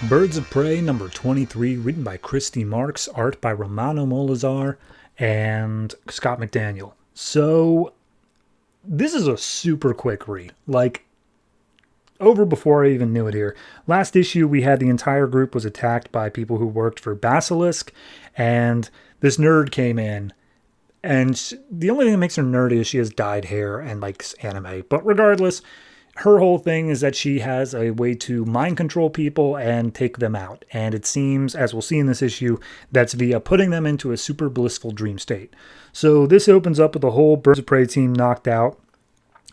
Birds of Prey number 23, written by Christy Marks, art by Romano Molazar and Scott McDaniel. So, this is a super quick read. Over before I even knew it here. Last issue, we had the entire group was attacked by people who worked for Basilisk, and this nerd came in. And the only thing that makes her nerdy is she has dyed hair and likes anime. But regardless, her whole thing is that she has a way to mind control people and take them out. And it seems, as we'll see in this issue, that's via putting them into a super blissful dream state. So this opens up with the whole Birds of Prey team knocked out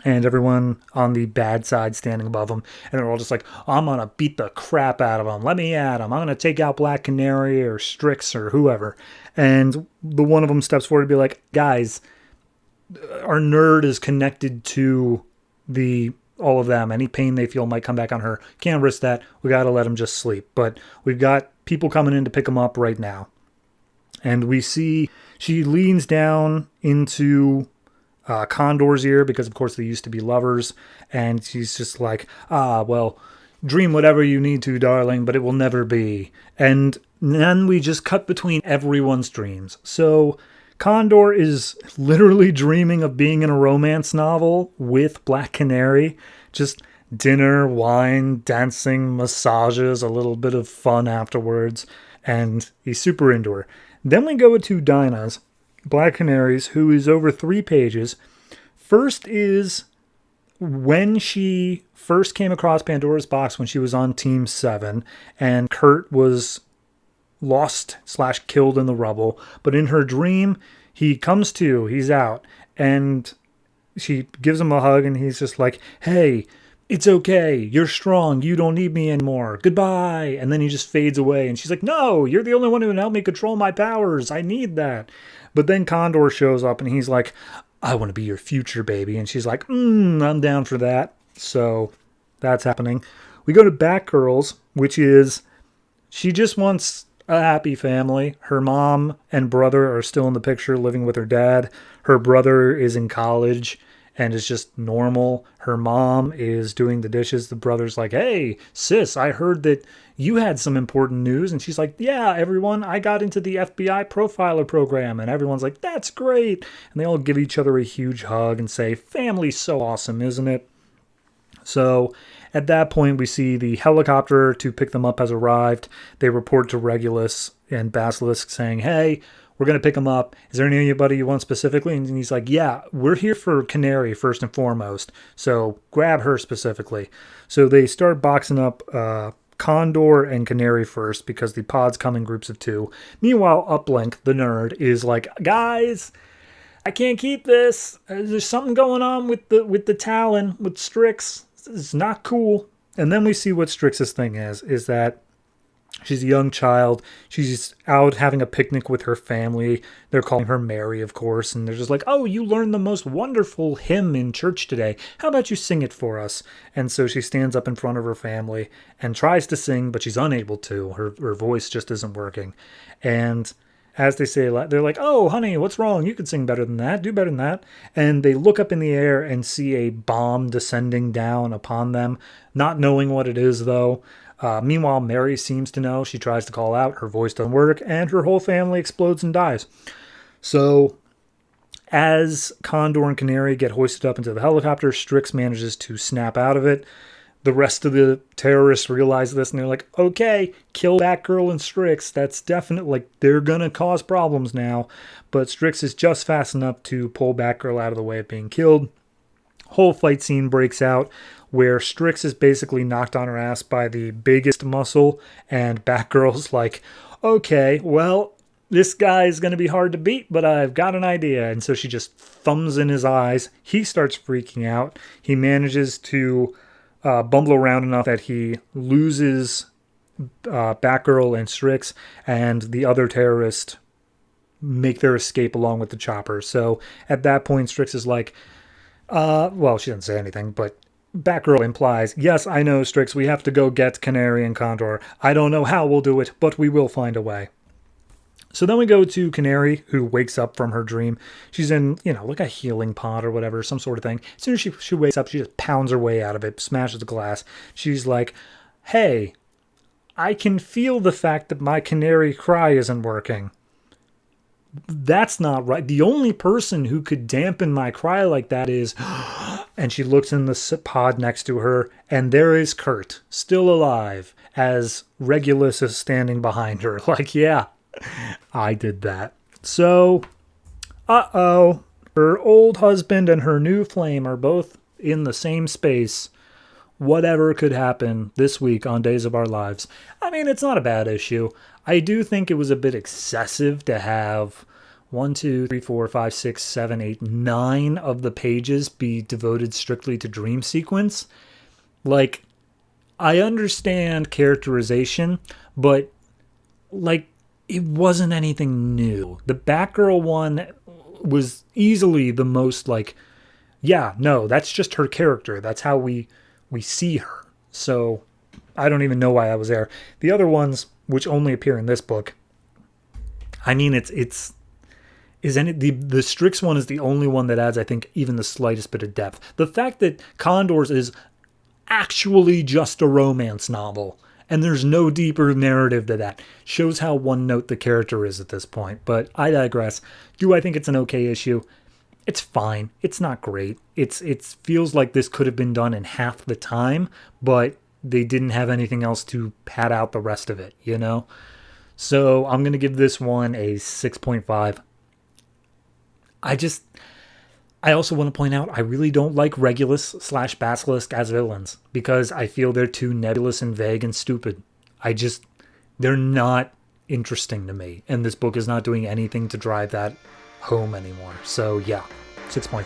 and everyone on the bad side standing above them. And they're all just like, I'm going to beat the crap out of them. Let me at them. I'm going to take out Black Canary or Strix or whoever. And the one of them steps forward to be like, guys, our nerd is connected to all of them. Any pain they feel might come back on her. Can't risk that. We got to let him just sleep. But we've got people coming in to pick him up right now. And we see she leans down into Condor's ear because, of course, they used to be lovers. And she's just like, well, dream whatever you need to, darling, but it will never be. And then we just cut between everyone's dreams. So Condor is literally dreaming of being in a romance novel with Black Canary. Just dinner, wine, dancing, massages, a little bit of fun afterwards. And he's super into her. Then we go to Dinah's, Black Canary's, who is over 3 pages. First is when she first came across Pandora's box when she was on Team 7. And Kurt was lost/killed in the rubble, but in her dream he comes to, he's out, and she gives him a hug and he's just like, hey, it's okay, you're strong, you don't need me anymore, goodbye. And then he just fades away and she's like, no, you're the only one who can help me control my powers, I need that. But then Condor shows up and he's like, I want to be your future, baby. And she's like, I'm down for that. So that's happening. We go to Batgirl's, which is she just wants a happy family. Her mom and brother are still in the picture living with her dad. Her brother is in college and is just normal. Her mom is doing the dishes. The brother's like, hey, sis, I heard that you had some important news. And she's like, yeah, everyone, I got into the FBI profiler program. And everyone's like, that's great. And they all give each other a huge hug and say, family's so awesome, isn't it? So at that point, we see the helicopter to pick them up has arrived. They report to Regulus and Basilisk saying, hey, we're going to pick them up. Is there anybody you want specifically? And he's like, yeah, we're here for Canary first and foremost. So grab her specifically. So they start boxing up Condor and Canary first because the pods come in groups of 2. Meanwhile, Uplink, the nerd, is like, guys, I can't keep this. There's something going on with the Talon, with Strix. It's not cool. And then we see what Strix's thing is that she's a young child. She's out having a picnic with her family. They're calling her Mary, of course. And they're just like, oh, you learned the most wonderful hymn in church today. How about you sing it for us? And so she stands up in front of her family and tries to sing, but she's unable to. Her voice just isn't working. And as they say, they're like, oh, honey, what's wrong? You could sing better than that. Do better than that. And they look up in the air and see a bomb descending down upon them, not knowing what it is, though. Meanwhile, Mary seems to know. She tries to call out. Her voice doesn't work, and her whole family explodes and dies. So as Condor and Canary get hoisted up into the helicopter, Strix manages to snap out of it. The rest of the terrorists realize this, and they're like, okay, kill Batgirl and Strix. That's definitely, they're going to cause problems now. But Strix is just fast enough to pull Batgirl out of the way of being killed. Whole fight scene breaks out where Strix is basically knocked on her ass by the biggest muscle, and Batgirl's like, okay, well, this guy is going to be hard to beat, but I've got an idea. And so she just thumbs in his eyes. He starts freaking out. He manages to bumble around enough that he loses Batgirl and Strix, and the other terrorist make their escape along with the chopper. So at that point, Strix is like, well, she doesn't say anything, but Batgirl implies, yes, I know, Strix, we have to go get Canary and Condor. I don't know how we'll do it, but we will find a way. So then we go to Canary, who wakes up from her dream. She's in, like a healing pod or whatever, some sort of thing. As soon as she wakes up, she just pounds her way out of it, smashes the glass. She's like, hey, I can feel the fact that my canary cry isn't working. That's not right. The only person who could dampen my cry like that is, and she looks in the pod next to her, and there is Kurt, still alive, as Regulus is standing behind her. Like, yeah, I did that. So, her old husband and her new flame are both in the same space. Whatever could happen this week on Days of Our Lives. I mean, it's not a bad issue. I do think it was a bit excessive to have 1, 2, 3, 4, 5, 6, 7, 8, 9 of the pages be devoted strictly to dream sequence. Like, I understand characterization, but like, it wasn't anything new. The Batgirl one was easily the most like, yeah, no, that's just her character. That's how we see her. So I don't even know why I was there. The other ones, which only appear in this book, I mean, the Strix one is the only one that adds, I think, even the slightest bit of depth. The fact that Condors is actually just a romance novel, and there's no deeper narrative to that, shows how one note the character is at this point. But I digress. Do I think it's an okay issue? It's fine. It's not great. It feels like this could have been done in half the time, but they didn't have anything else to pad out the rest of it, you know? So I'm going to give this one a 6.5. I also want to point out, I really don't like Regulus / Basilisk as villains, because I feel they're too nebulous and vague and stupid. They're not interesting to me, and this book is not doing anything to drive that home anymore. So yeah, 6.5.